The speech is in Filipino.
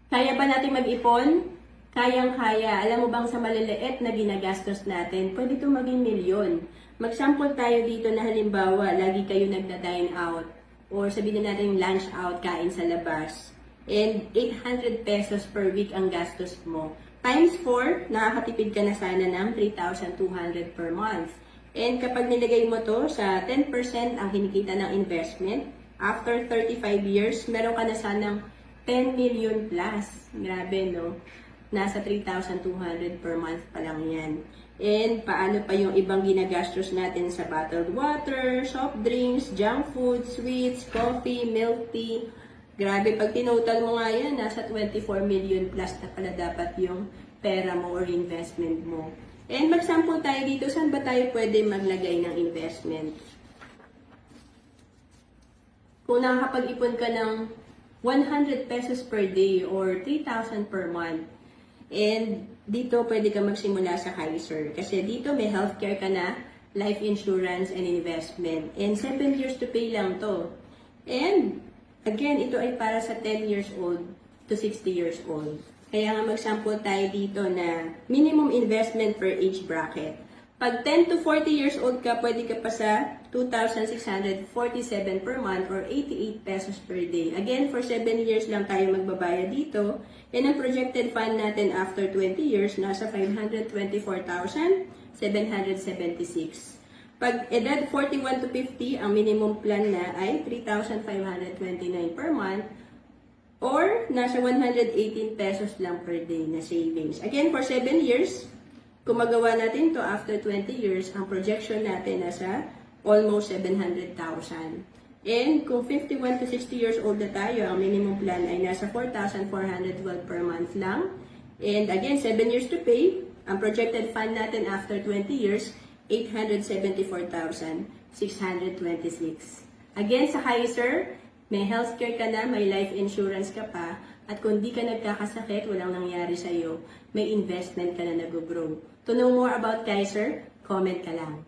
Kaya ba natin mag-ipon? Kayang-kaya. Alam mo bang sa maliliit na ginagastos natin, pwede ito maging milyon. Mag-sample tayo dito na halimbawa, lagi kayo nagda-dine out or sabihin na natin lunch out, kain sa labas. And 800 pesos per week ang gastos mo. Times 4, nakakatipid ka na sana ng 3,200 per month. And kapag nilagay mo to sa 10% ang kinikita ng investment, after 35 years, meron ka na sanang 10 million plus. Grabe, no? Nasa 3,200 per month pa lang yan. And paano pa yung ibang ginagastos natin sa bottled water, soft drinks, junk food, sweets, coffee, milk tea. Grabe, pag tinotal mo nga yan, nasa 24 million plus na pala dapat yung pera mo or investment mo. And mag-sample tayo dito, saan ba tayo pwede maglagay ng investment? Kung nakakapag-ipon ka ng 100 pesos per day or 3,000 per month, and dito pwede ka magsimula sa Kaiser. Kasi dito may healthcare ka na, life insurance and investment. And 7 years to pay lang to. And again, ito ay para sa 10 years old to 60 years old. Kaya nga mag-sample tayo dito na minimum investment per age bracket. Pag 10 to 40 years old ka, pwede ka pa sa 2,647 per month or 88 pesos per day. Again, for 7 years lang tayo magbabayad dito. And ang projected fund natin after 20 years, nasa 524,776. Pag edad 41 to 50, ang minimum plan na ay 3,529 per month or nasa 118 pesos lang per day na savings. Again, for 7 years, kung magawa natin to after 20 years, ang projection natin nasa almost 700,000. And kung 51 to 60 years old na tayo, ang minimum plan ay nasa 4,412 per month lang. And again, 7 years to pay. Ang projected fund natin after 20 years, 874,626. Again, sa Kaiser, may healthcare ka na, may life insurance ka pa, at kung di ka nagkakasakit, walang nangyari sa'yo, may investment ka na nag-grow. To know more about Kaiser, comment ka lang.